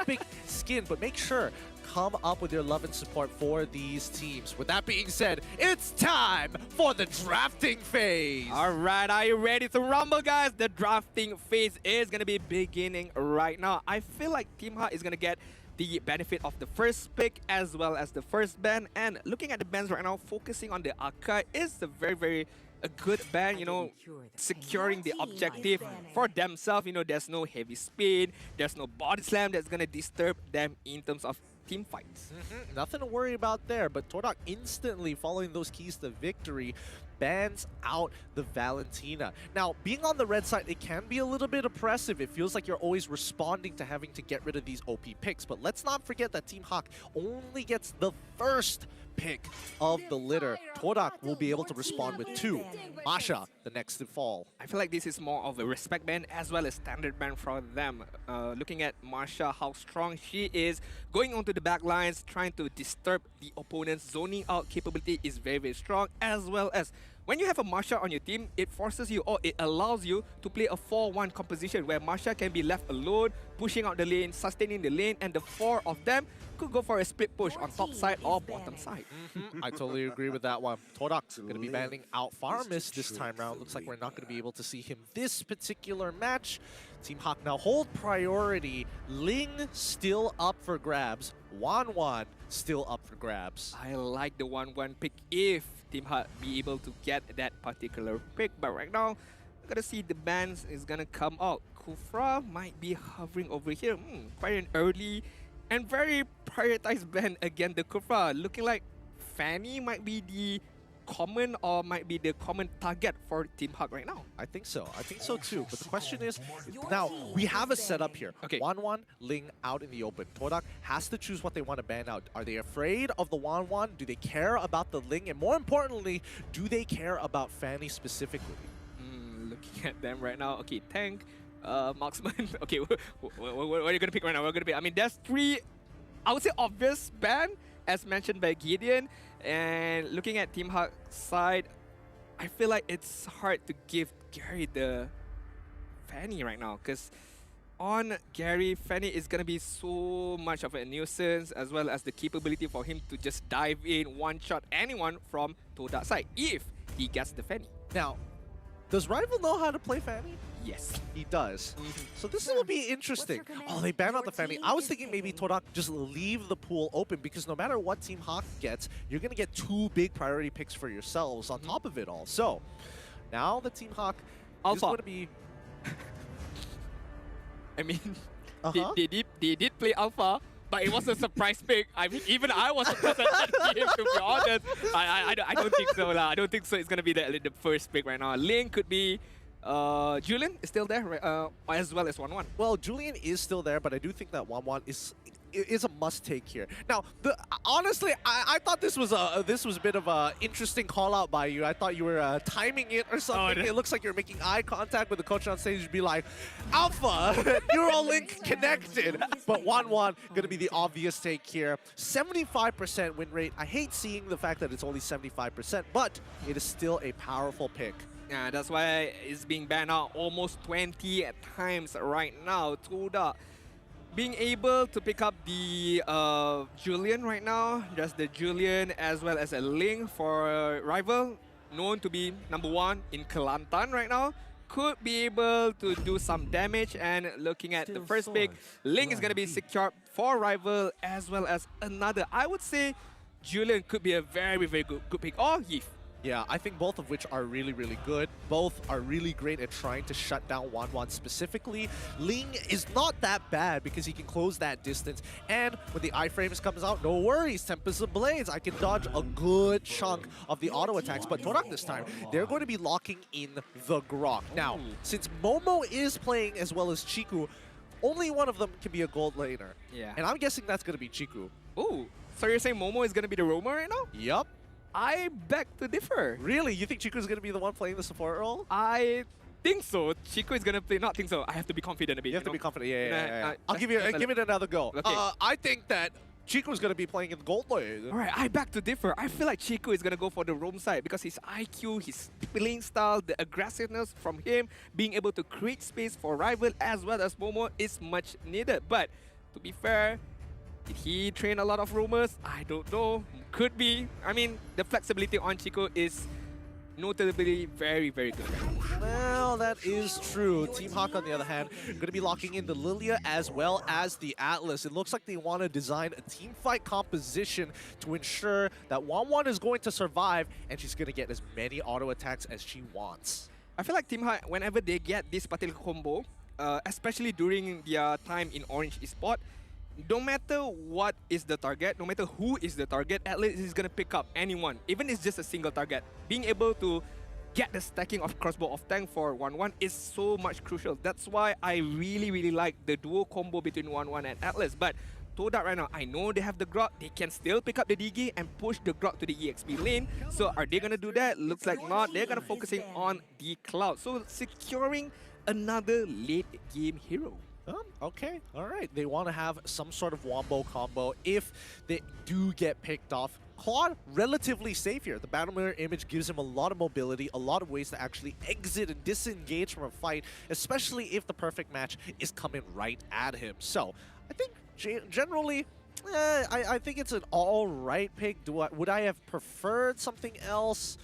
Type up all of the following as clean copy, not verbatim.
epic skin, but make sure come up with your love and support for these teams. With that being said, it's time for the drafting phase. All right, are you ready to rumble, guys? The drafting phase is going to be beginning right now. I feel like Team HAQ is going to get the benefit of the first pick as well as the first ban. And looking at the bans right now, focusing on the HAQ is a very a good ban, you know, securing the objective for themselves. You know, there's no heavy speed, there's no body slam that's going to disturb them in terms of team fights. Nothing to worry about there, but TODAK instantly following those keys to victory bans out the Valentina. Now, being on the red side, it can be a little bit oppressive. It feels like you're always responding to having to get rid of these OP picks, but let's not forget that Team HAQ only gets the first pick of the litter. TODAK will be able to respond with 2. Masha, the next to fall. I feel like this is more of a respect ban as well as standard ban for them. Looking at Masha, how strong she is, going onto the back lines, trying to disturb the opponent's zoning out capability is very strong, as well as when you have a Masha on your team, it forces you or it allows you to play a 4-1 composition where Masha can be left alone, pushing out the lane, sustaining the lane, and the 4 of them could go for a split push on top side or bottom side. I totally agree with that one. TODAK's going to be banning out Farmis this time round. Looks like we're not going to be able to see him this particular match. Team HAQ now hold priority. Ling still up for grabs. Wan still up for grabs. I like the 1-1 pick if Team HAQ be able to get that particular pick. But right now, I'm gonna see the bans is gonna come out. Kufra might be hovering over here. Quite an early and very prioritized ban against the Kufra. Looking like Fanny might be the common or might be the common target for Team HAQ right now. I think so. I think so too. But the question is, now we have a setup here. Okay. Wan, Ling out in the open. TODAK has to choose what they want to ban out. Are they afraid of the Wan? Do they care about the Ling? And more importantly, do they care about Fanny specifically? Looking at them right now. Okay, tank, marksman. Okay, what are you gonna pick right now? We're gonna pick. I mean, there's 3, I would say, obvious ban as mentioned by Gideon. And looking at Team HAQ side, I feel like it's hard to give Gary the Fanny right now, because on Gary, Fanny is going to be so much of a nuisance, as well as the capability for him to just dive in, one-shot anyone from TODAK side if he gets the Fanny. Now, does Rival know how to play Fanny? Yes. He does. So this will be interesting. Oh, they banned out the Fanny. I was thinking maybe TODAK just leave the pool open, because no matter what Team HAQ gets, you're going to get 2 big priority picks for yourselves on top of it all. So now the Team HAQ is going to be... I mean, they did play Alpha, but it was a surprise pick. I mean, even I was surprised at the game, to be honest. I don't think so. I don't think so. It's going to be the first pick right now. Ling could be... Julian is still there, as well as 1-1. Well, Julian is still there, but I do think that 1-1 is a must-take here. Now, honestly, I thought this was a bit of a interesting call-out by you. I thought you were timing it or something. It looks like you're making eye contact with the coach on stage to be like, Alpha, Neuralink connected. But 1-1 going to be the obvious take here. 75% win rate. I hate seeing the fact that it's only 75%, but it is still a powerful pick. Yeah, that's why it's being banned out almost 20 times right now. TODAK being able to pick up the Julian right now, just the Julian as well as a Ling for Rival, known to be #1 in Kelantan right now, could be able to do some damage. And looking at the first pick, Ling is going to be secured for Rival, as well as another. I would say Julian could be a very good pick, or Yif. Yeah, I think both of which are really good. Both are really great at trying to shut down 1-1 specifically. Ling is not that bad because he can close that distance. And when the iframes comes out, no worries, Tempest of Blades. I can dodge a good chunk of the auto attacks. But TODAK this time, they're going to be locking in the Grok. Now, since Momo is playing as well as Chiku, only one of them can be a gold laner. Yeah. And I'm guessing that's going to be Chiku. Ooh, so you're saying Momo is going to be the roamer right now? Yup. I beg to differ. Really? You think Chiku is going to be the one playing the support role? I think so. Chico is going to play, not think so. I have to be confident a bit. You have to be confident, yeah. I'll give it another go. Okay. I think that Chico's going to be playing in gold lane. Alright, I beg to differ. I feel like Chico is going to go for the roam side because his IQ, his playing style, the aggressiveness from him, being able to create space for Rival as well as Momo is much needed. But To be fair, did he train a lot of roamers? I don't know. Could be. I mean, the flexibility on Chico is notably very, very good. Well, that is true. Team HAQ, on the other hand, going to be locking in the Lilia as well as the Atlas. It looks like they want to design a team fight composition to ensure that Wanwan is going to survive and she's going to get as many auto attacks as she wants. I feel like Team HAQ, whenever they get this particular combo, especially during their time in Orange Esport, no matter what is the target, no matter who is the target, Atlas is going to pick up anyone, even if it's just a single target. Being able to get the stacking of crossbow of tank for 1-1 is so much crucial. That's why I really, really like the duo combo between 1-1 and Atlas. But TODAK right now, I know they have the Grok, they can still pick up the DG and push the Grok to the EXP lane. So are they going to do that? Looks like not. They're going to focusing on the Cloud. So securing another late game hero. Okay, all right. They want to have some sort of wombo combo if they do get picked off. Claude, relatively safe here. The Battle Mirror image gives him a lot of mobility, a lot of ways to actually exit and disengage from a fight, especially if the perfect match is coming right at him. So, I think generally, I think it's an all right pick. Would I have preferred something else?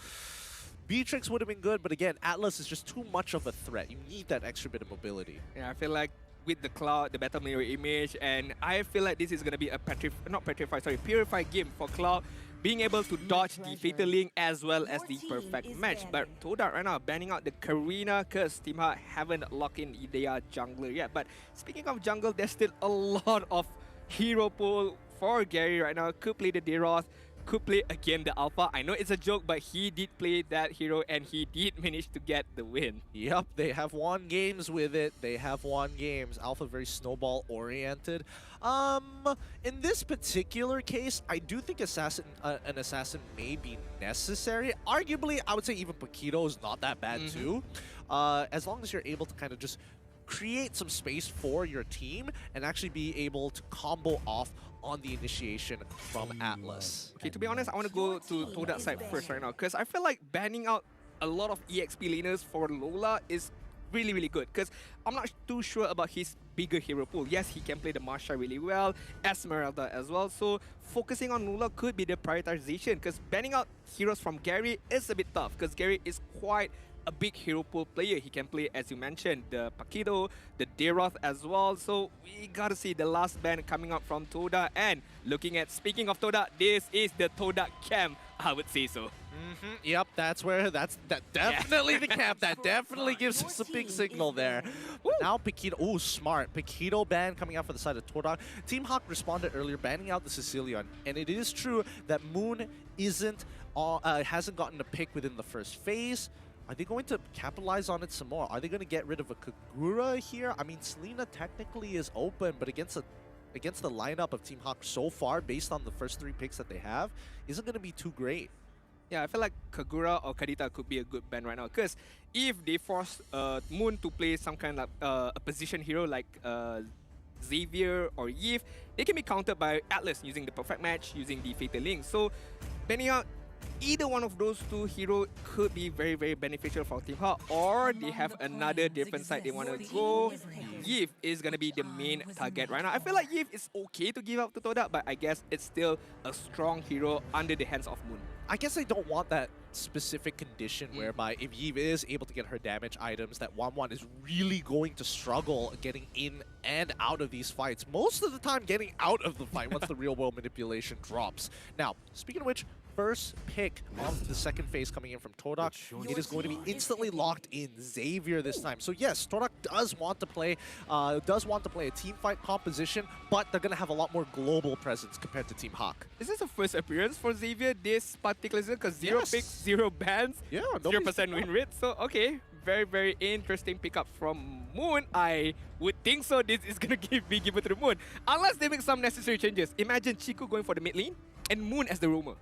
Beatrix would have been good, but again, Atlas is just too much of a threat. You need that extra bit of mobility. Yeah, I feel like with the Cloud, the Battle Mirror image, and I feel like this is going to be a purified game for Cloud, being able to dodge the Fatal Link as well as the perfect match. But TODAK right now banning out the Karina because Team HAQ haven't locked in their jungler yet. But speaking of jungle, there's still a lot of hero pool for Gary right now. Could play the Deroth, could play again the Alpha. I know it's a joke, but he did play that hero and he did manage to get the win. Yep, they have won games with it. They have won games. Alpha very snowball oriented. In this particular case, I do think an assassin may be necessary. Arguably, I would say even Paquito is not that bad too. As long as you're able to kind of just create some space for your team and actually be able to combo off on the initiation from Atlas. Okay, to be honest, I want to go to TODAK side first right now because I feel like banning out a lot of EXP laners for Lola is really, really good because I'm not too sure about his bigger hero pool. Yes, he can play the Marsha really well, Esmeralda as well, so focusing on Lola could be the prioritization because banning out heroes from Gary is a bit tough because Gary is quite a big hero pool player. He can play, as you mentioned, the Paquito, the Deroth as well. So we gotta see the last ban coming up from TODAK. And looking at, speaking of TODAK, this is the TODAK camp, I would say so. Yep, that's definitely the camp. That definitely gives us a big signal there. But now Paquito, oh smart, Paquito ban coming out for the side of TODAK. Team HAQ responded earlier, banning out the Sicilian, and it is true that Moon hasn't gotten a pick within the first phase. Are they going to capitalize on it some more? Are they going to get rid of a Kagura here? I mean, Selena technically is open, but against the lineup of Team HAQ so far, based on the first 3 picks that they have, isn't going to be too great. Yeah, I feel like Kagura or Kadita could be a good ban right now because if they force Moon to play some kind of a position hero like Xavier or Yves, they can be countered by Atlas using the perfect match, using the Fatal Link. So banning out either one of those 2 heroes could be very, very beneficial for Team HAQ, or they have another different side they want to go. Yves is going to be the main target right now. I feel like Yves is okay to give up to TODAK, but I guess it's still a strong hero under the hands of Moon. I guess I don't want that specific condition whereby if Yves is able to get her damage items, that Wanwan is really going to struggle getting in and out of these fights. Most of the time getting out of the fight once the real world manipulation drops. Now, speaking of which, first pick of the second phase coming in from TODAK, it is going to be instantly locked in Xavier this time. So yes, TODAK does want to play a team fight composition, but they're going to have a lot more global presence compared to Team HAQ. Is this the first appearance for Xavier this particular season? Because 0 picks, 0 bans, 0% win rate. So okay, very, very interesting pickup from Moon. I would think so. This is going to be given to the Moon. Unless they make some necessary changes. Imagine Chico going for the mid lane and Moon as the roamer.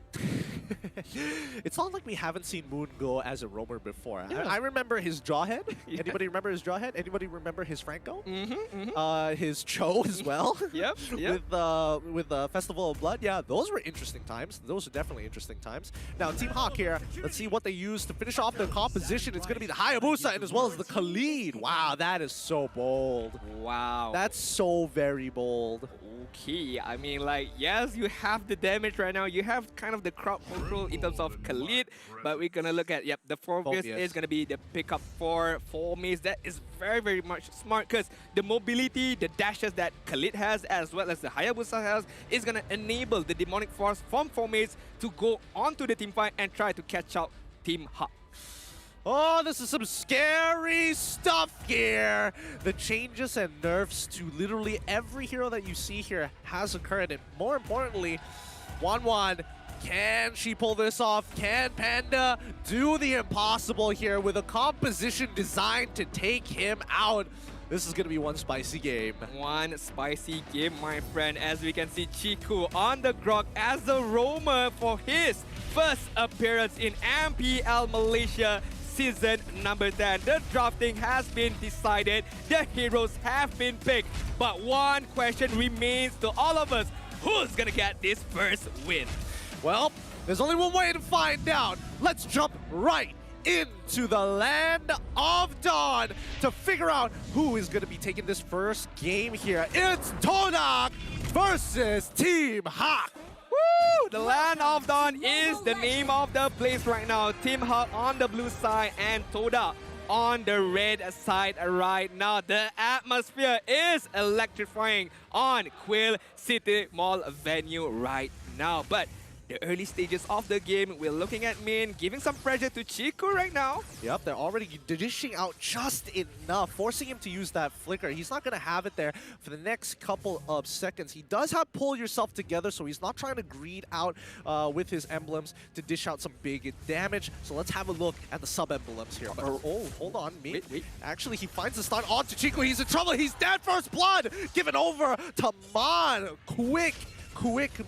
It's not like we haven't seen Moon go as a roamer before. Yeah. I remember his Jawhead. Anybody remember his Jawhead? Anybody remember his Franco? His Cho as well. Yep. With Festival of Blood. Yeah, those were interesting times. Those are definitely interesting times. Now, Team HAQ here. Let's see what they use to finish off their composition. It's going to be the Hayabusa and as well as the Khalid. Wow, that is so bold. bold. Wow. That's so very bold. Okay, I mean, like, yes, you have the damage right now. You have kind of the crowd control in terms of Khalid, but we're gonna look at, yep, the Phobius is gonna be the pickup for Maze. That is very, very much smart because the mobility, the dashes that Khalid has, as well as the Hayabusa has, is gonna enable the Demonic Force from Maze to go onto the team fight and try to catch out Team HAQ. Oh, this is some scary stuff here. The changes and nerfs to literally every hero that you see here has occurred. And more importantly, 1-1, can she pull this off? Can Panda do the impossible here with a composition designed to take him out? This is going to be one spicy game. One spicy game, my friend, as we can see Chiku on the grog as a roamer for his first appearance in MPL Malaysia season number 10. The drafting has been decided, the heroes have been picked, but one question remains to all of us. Who's gonna get this first win? Well, there's only one way to find out. Let's jump right into the land of Dawn to figure out who is going to be taking this first game here. It's TODAK versus Team HAQ. Woo! The Land of Dawn is the name of the place right now. Team HAQ on the blue side and TODAK on the red side right now. The atmosphere is electrifying on Quill City Mall venue right now. But the early stages of the game, we're looking at Min giving some pressure to Chiku right now. Yep, they're already dishing out just enough, forcing him to use that flicker. He's not going to have it there for the next couple of seconds. He does have pull yourself together, so he's not trying to greed out with his emblems to dish out some big damage. So let's have a look at the sub-emblems here. But, oh, hold on. Min. Wait. Actually, he finds the stun onto Chiku. He's in trouble. He's dead. First blood given over to Mon. Quick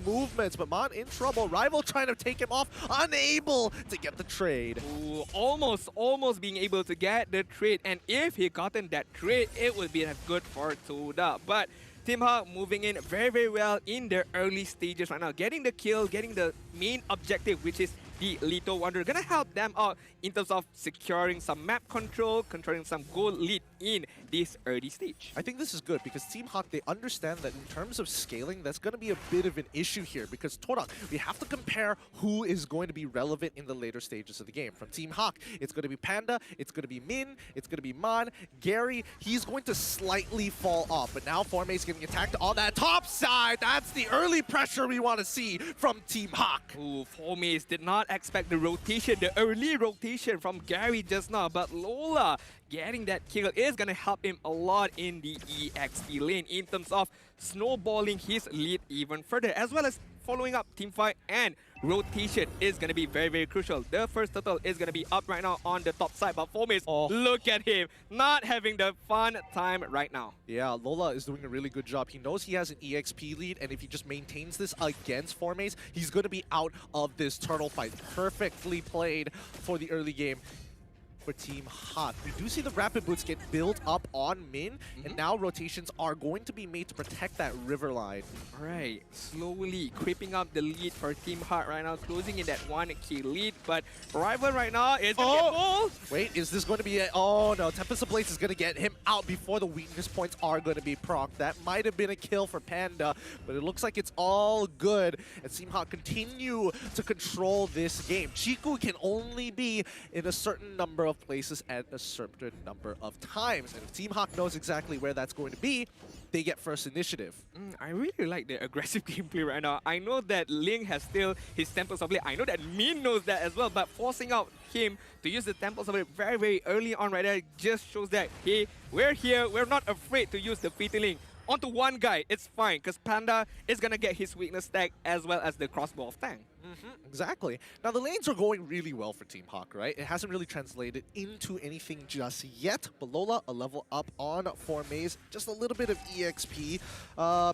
movements, but Mon in trouble. Rival trying to take him off, unable to get the trade. Ooh, almost being able to get the trade, and if he gotten that trade, it would be good for TODAK. But Team HAQ moving in very, very well in their early stages right now, getting the kill, getting the main objective, which is the Lethal Wanderer. Gonna help them out in terms of securing some map control, controlling some gold lead in this early stage. I think this is good because Team HAQ, they understand that in terms of scaling, that's going to be a bit of an issue here because TODAK, we have to compare who is going to be relevant in the later stages of the game. From Team HAQ, it's going to be Panda, it's going to be Min, it's going to be Mon, Gary, he's going to slightly fall off, but now Formate's getting attacked on that top side. That's the early pressure we want to see from Team HAQ. Ooh, Formace did not expect the rotation, the early rotation from Gary just now, but Lola getting that kill is going to help him a lot in the EXP lane in terms of snowballing his lead even further, as well as following up team fight and rotation is going to be very, very crucial. The first turtle is going to be up right now on the top side, but Formace, look at him, not having the fun time right now. Yeah, Lola is doing a really good job. He knows he has an EXP lead, and if he just maintains this against Formace, he's going to be out of this turtle fight. Perfectly played for the early game for Team HAQ. We do see the rapid boots get built up on Min, and now rotations are going to be made to protect that river line. Right, slowly creeping up the lead for Team HAQ right now, closing in that 1k lead, but Rival right now is gonna get pulled. Wait, is this going to be a... Oh no, Tempest of Blaze is going to get him out before the weakness points are going to be procced. That might have been a kill for Panda, but it looks like it's all good, and Team HAQ continue to control this game. Chiku can only be in a certain number of places at a certain number of times, and if Team HAQ knows exactly where that's going to be, they get first initiative. I really like the aggressive gameplay right now. I know that Ling has still his Temples of Blade. I know that Min knows that as well, but forcing out him to use the Temples of Blade very, very early on right there just shows that, hey, we're here, we're not afraid to use the Fleeting onto one guy. It's fine, because Panda is going to get his weakness stack as well as the crossbow of Tang. Exactly. Now, the lanes are going really well for Team HAQ, right? It hasn't really translated into anything just yet. But Lola, a level up on Formace. Just a little bit of EXP.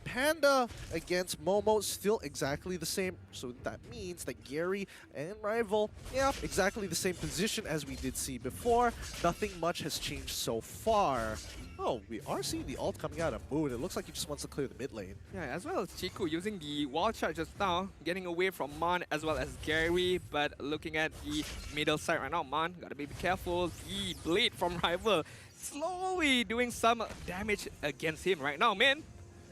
Panda against Momo, still exactly the same. So that means that Gary and Rival, yeah, exactly the same position as we did see before. Nothing much has changed so far. Oh, we are seeing the ult coming out of Moon. It looks like he just wants to clear the mid lane. Yeah, as well as Chiku using the wall charge just now, getting away from Mon as well as Gary, but looking at the middle side right now, Mon, gotta be careful. The blade from Rival slowly doing some damage against him right now, man.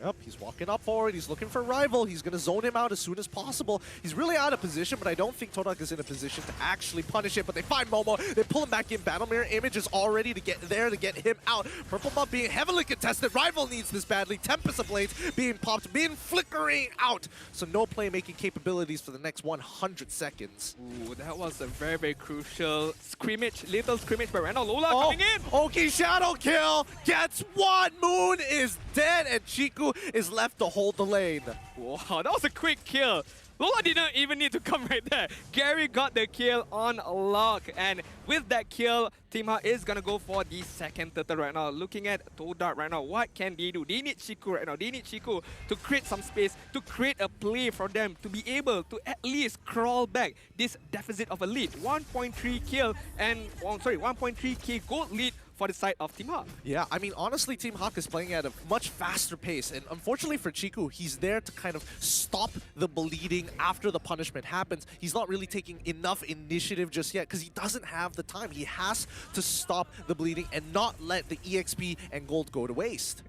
Yep, he's walking up forward. He's looking for Rival. He's going to zone him out as soon as possible. He's really out of position, but I don't think TODAK is in a position to actually punish it. But they find Momo. They pull him back in. Battle Mirror Image is all ready to get there to get him out. Purple Buff being heavily contested. Rival needs this badly. Tempest of Blades being popped, being flickering out. So no playmaking capabilities for the next 100 seconds. Ooh, that was a very, very crucial scrimmage, little scrimmage by Randall. Lola coming in. Oki Shadow Kill gets one. Moon is dead, and Chiku is left to hold the lane. Wow, that was a quick kill. Lola didn't even need to come right there. Gary got the kill on lock, and with that kill, Team HAQ is gonna go for the second turtle right now. Looking at TODAK right now, what can they do? They need Chiku right now. They need Chiku to create some space, to create a play for them, to be able to at least crawl back this deficit of a lead. 1.3 kill and, 1.3k gold lead for the side of Team HAQ. Yeah, I mean, honestly, Team HAQ is playing at a much faster pace. And unfortunately for Chiku, he's there to kind of stop the bleeding after the punishment happens. He's not really taking enough initiative just yet because he doesn't have the time. He has to stop the bleeding and not let the EXP and gold go to waste.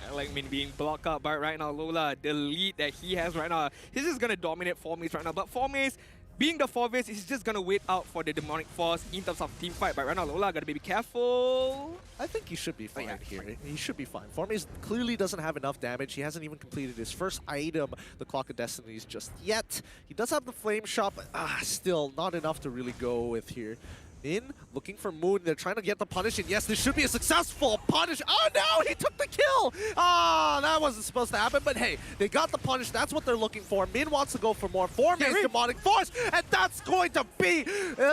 I like being blocked out by right now Lola. The lead that he has right now, he's just going to dominate 4Maze right now. But 4Maze, being the 4-Maze, he's just going to wait out for the Demonic Force in terms of team fight. But right now, Lola got to be careful. I think he should be fine here. He should be fine. 4Maze clearly doesn't have enough damage. He hasn't even completed his first item, the Clock of Destinies, just yet. He does have the Flame Shot, but still not enough to really go with here. In, looking for Moon. They're trying to get the punish, and yes, this should be a successful punish. Oh no, he took the kill! That wasn't supposed to happen, but hey, they got the punish. That's what they're looking for. Min wants to go for more. 4Maze Demonic Force, and that's going to be,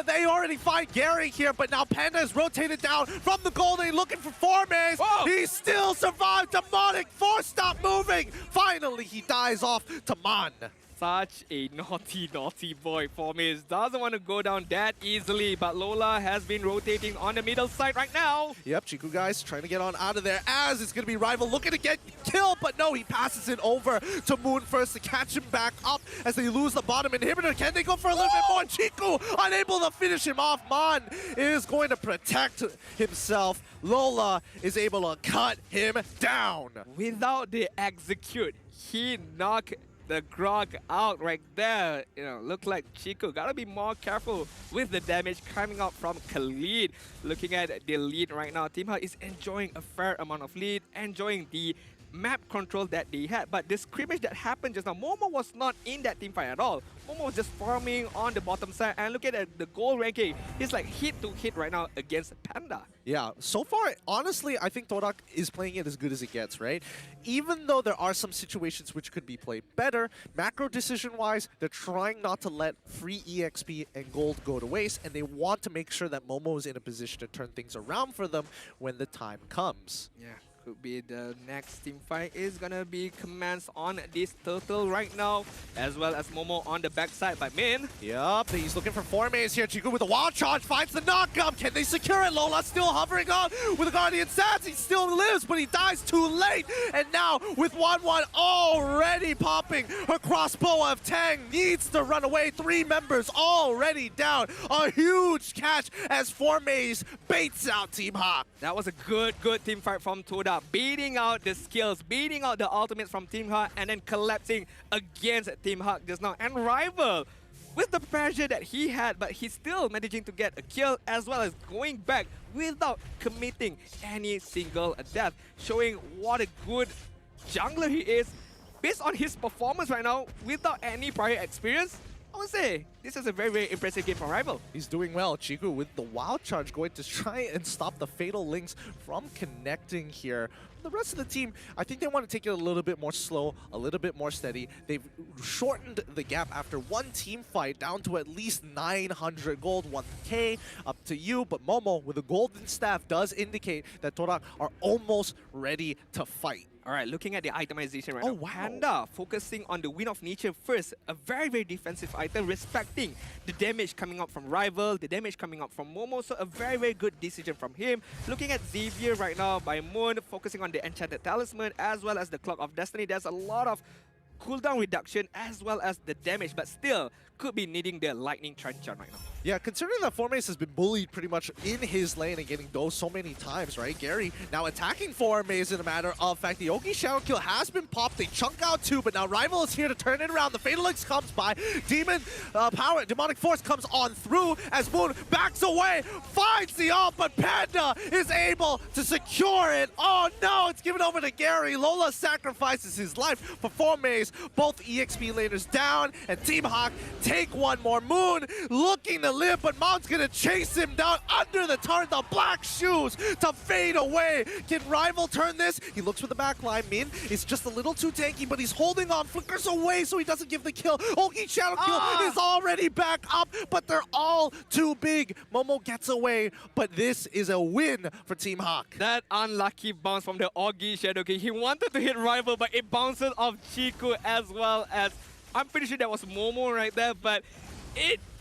they already find Gary here, but now Panda is rotated down from the goal lane looking for 4Maze. He still survived. Demonic Force, stop moving! Finally, he dies off to Man. Such a naughty, naughty boy. 4Maze doesn't want to go down that easily, but Lola has been rotating on the middle side right now. Yep, Chiku guys trying to get on out of there as it's going to be Rival looking to get killed, but no, he passes it over to Moon first to catch him back up as they lose the bottom inhibitor. Can they go for a little bit more? Chiku unable to finish him off. Man is going to protect himself. Lola is able to cut him down. Without the execute, he knocked the Grog out right there. You know, look like Chiku gotta be more careful with the damage coming out from Khalid. Looking at the lead right now, Team HAQ is enjoying a fair amount of lead, enjoying the map control that they had. But the scrimmage that happened just now, Momo was not in that team fight at all. Momo was just farming on the bottom side, and look at the goal ranking. He's like hit to hit right now against Panda. Yeah, so far, honestly, I think TODAK is playing it as good as it gets, right? Even though there are some situations which could be played better, macro decision-wise, they're trying not to let free EXP and gold go to waste, and they want to make sure that Momo is in a position to turn things around for them when the time comes. Yeah. Could be the next team fight is gonna be commenced on this turtle right now, as well as Momo on the backside by Min. Yup, he's looking for 4Maze here. Chiku with the wild charge finds the knockup. Can they secure it? Lola still hovering on with the Guardian Sands. He still lives, but he dies too late. And now with 1-1 already popping, her crossbow of Tang needs to run away. 3 members already down. A huge catch as 4Maze baits out Team HAQ. That was a good team fight from TODAK. Beating out the skills, beating out the ultimates from Team HAQ, and then collapsing against Team HAQ just now. And Rival, with the pressure that he had, but he's still managing to get a kill as well as going back without committing any single death, showing what a good jungler he is. Based on his performance right now, without any prior experience, I would say this is a very, very impressive game from Rival. He's doing well. Chiku with the wild charge going to try and stop the Fatal Links from connecting here. The rest of the team, I think they want to take it a little bit more slow, a little bit more steady. They've shortened the gap after one team fight down to at least 900 gold, 1k, up to you. But Momo with the golden staff does indicate that TODAK are almost ready to fight. All right, looking at the itemization right now. Wow. Panda focusing on the Wind of Nature first. A very, very defensive item, respecting the damage coming out from Rival, the damage coming out from Momo. So a very, very good decision from him. Looking at Xavier right now by Moon, focusing on the Enchanted Talisman as well as the Clock of Destiny. There's a lot of cooldown reduction as well as the damage, but still could be needing the lightning trench on right now. Yeah, considering that Formace has been bullied pretty much in his lane and getting dosed so many times, right? Gary now attacking Formace in a matter of fact. The Oki Shadow Kill has been popped. They chunk out too, but now Rival is here to turn it around. The Fatal X comes by. Demon power, Demonic Force comes on through as Moon backs away, finds the ult, but Panda is able to secure it. Oh no, it's given over to Gary. Lola sacrifices his life for Formace. Both EXP laners down, and Team HAQ take one more. Moon looking to live, but Mount's gonna chase him down under the turret. The black shoes to fade away. Can Rival turn this? He looks for the backline. Min is just a little too tanky, but he's holding on. Flickers away so he doesn't give the kill. Oki Shadow Kill is already back up, but they're all too big. Momo gets away, but this is a win for Team HAQ. That unlucky bounce from the Augie Shadow King. He wanted to hit Rival, but it bounces off Chico as well as... I'm pretty sure that was Momo right there, but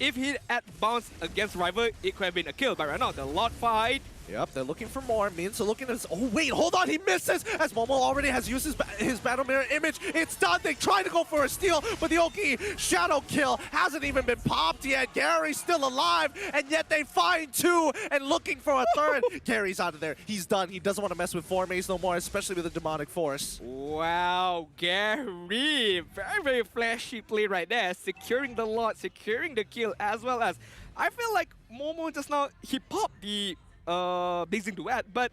if he had bounced against Rival, it could have been a kill. But right now, the Lord fight. Yep, they're looking for more. Min's looking at his... Oh, wait, hold on. He misses as Momo already has used his Battle Mirror image. It's done. They try to go for a steal, but the Oki Shadow Kill hasn't even been popped yet. Gary's still alive, and yet they find two and looking for a third. Gary's out of there. He's done. He doesn't want to mess with Formace no more, especially with the Demonic Force. Wow, Gary. Very, very flashy play right there. Securing the lot, securing the kill, as well as... I feel like Momo just now, he popped the... Blazing Duet, but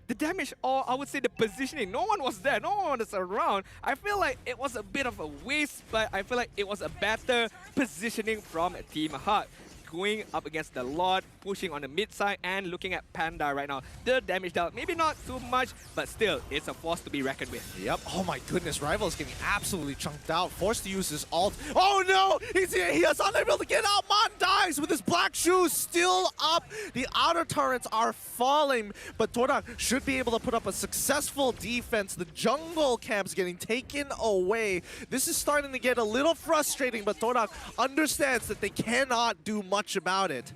the damage, or I would say the positioning, no one was there, no one was around. I feel like it was a bit of a waste, but I feel like it was a better positioning from Team HAQ. Going up against the Lord, pushing on the mid side and looking at Panda right now. The damage dealt, maybe not too much, but still, it's a force to be reckoned with. Yep. Oh my goodness, Rival is getting absolutely chunked out. Forced to use his ult. Oh no! He is unable to get out. Mon dies with his black shoes still up. The outer turrets are falling, but TODAK should be able to put up a successful defense. The jungle camp's getting taken away. This is starting to get a little frustrating, but TODAK understands that they cannot do much about it.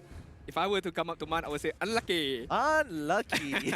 If I were to come up to Man, I would say unlucky. Unlucky.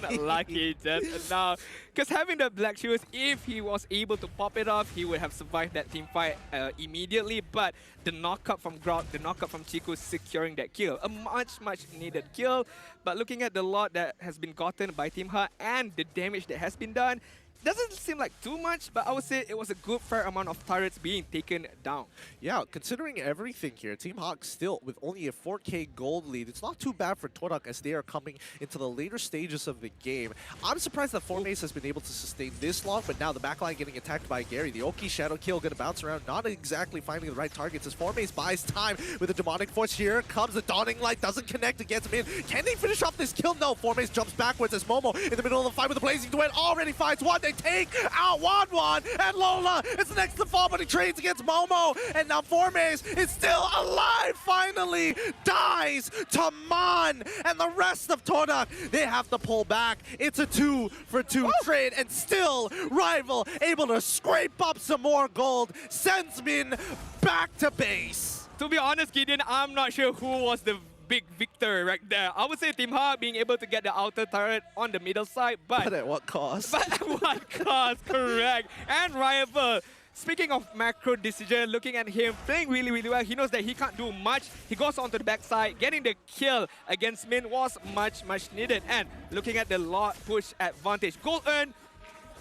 Unlucky just now. Because having the black shoes, if he was able to pop it off, he would have survived that team fight immediately. But the knockup from Grout, the knockup from Chico securing that kill. A much, much needed kill. But looking at the lot that has been gotten by Team HAQ and the damage that has been done, doesn't seem like too much, but I would say it was a good fair amount of turrets being taken down. Yeah, considering everything here, Team HAQ still with only a 4K gold lead. It's not too bad for TODAK as they are coming into the later stages of the game. I'm surprised that Formace has been able to sustain this long, but now the backline getting attacked by Gary. The Oki Shadow Kill gonna bounce around, not exactly finding the right targets as Formace buys time with the Demonic Force. Here comes the Dawning Light, doesn't connect against him. Can they finish off this kill? No, Formace jumps backwards as Momo in the middle of the fight with the Blazing Duet already finds one. They take out Wan, and Lola is the next to fall, but he trades against Momo, and now Formace is still alive, finally dies to Mon, and the rest of TODAK, they have to pull back. It's a 2-for-2 trade, and still Rival able to scrape up some more gold, sends Min back to base. To be honest, Gideon, I'm not sure who was the big victor right there. I would say Team HAQ being able to get the outer turret on the middle side, but at what cost? But at what cost, correct. And Rival, speaking of macro decision, looking at him playing really, really well, he knows that he can't do much. He goes onto the backside, getting the kill against Min was much, much needed. And looking at the lot push advantage, gold earned,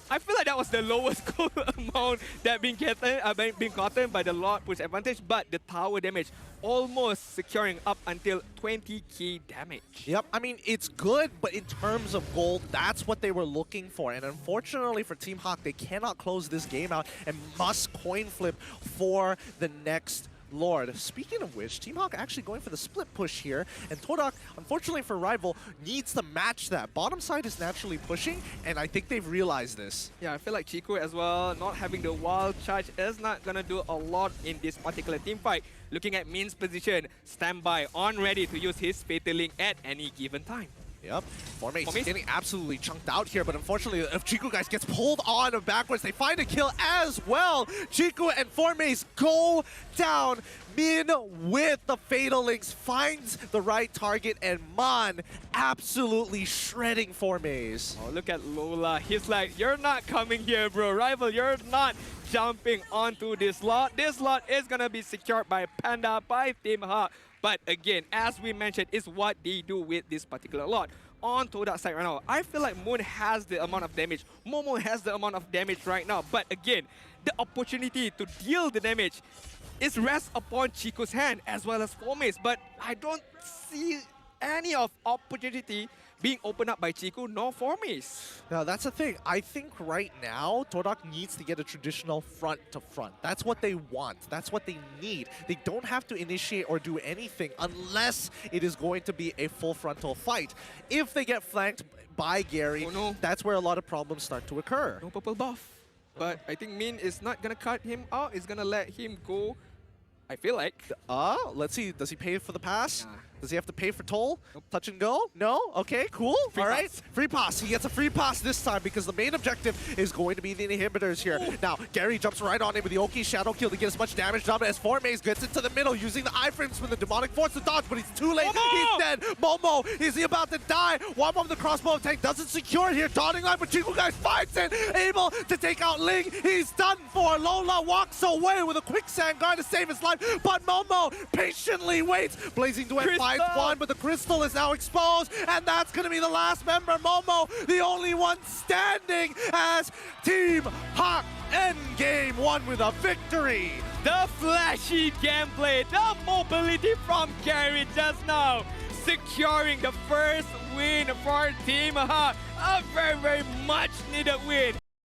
I feel like that was the lowest goal amount that being gotten by the Lord push advantage, but the tower damage almost securing up until 20k damage. Yep, I mean, it's good, but in terms of gold, that's what they were looking for. And unfortunately for Team HAQ, they cannot close this game out and must coin flip for the next Lord. Speaking of which, Team HAQ actually going for the split push here, and TODAK, unfortunately for Rival, needs to match that. Bottom side is naturally pushing, and I think they've realized this. Yeah, I feel like Chico as well, not having the wild charge is not gonna do a lot in this particular team fight. Looking at Min's position, standby, on ready to use his Fatal Link at any given time. Yep. Formase Formase? getting absolutely chunked out here, but unfortunately, if Chico guys gets pulled on backwards, they find a kill as well. Chico and Formase go down. Min with the Fatal Links finds the right target, and Mon absolutely shredding Formase. Oh, look at Lola. He's like, you're not coming here, bro. Rival, you're not jumping onto this lot. This lot is gonna be secured by Panda, by Team HAQ. But again, as we mentioned, is what they do with this particular lot. On TODAK side right now, I feel like Moon has the amount of damage. Momo has the amount of damage right now. But again, the opportunity to deal the damage is rests upon Chico's hand as well as Formase. But I don't see any of opportunity being opened up by Chico nor Formase. Now, that's the thing. I think right now, TODAK needs to get a traditional front-to-front. That's what they want. That's what they need. They don't have to initiate or do anything unless it is going to be a full frontal fight. If they get flanked by Gary, Oh, no. that's where a lot of problems start to occur. No purple buff. But I think Min is not gonna cut him out. It's gonna let him go, I feel like. Let's see. Does he pay for the pass? Nah. Does he have to pay for toll? Nope. Touch and go? No? Okay, cool. Free All right. pass. Free pass. He gets a free pass this time because the main objective is going to be the inhibitors here. Ooh. Now, Gary jumps right on him with the Oki Shadow Kill to get as much damage done as Formase gets into the middle using the iframes from the Demonic Force to dodge, but he's too late. Momo! He's dead. Momo, is he about to die? One on the crossbow tank doesn't secure it here. Dawning line, but Chico guys finds it. Able to take out Ling. He's done for. Lola walks away with a quicksand guard to save his life, but Momo patiently waits. Blazing Duet Crystal! finds one, but the Crystal is now exposed, and that's going to be the last member. Momo, the only one standing as Team HAQ end game one with a victory. The flashy gameplay, the mobility from Gary just now, securing the first win for Team HAQ. A very, very much needed win.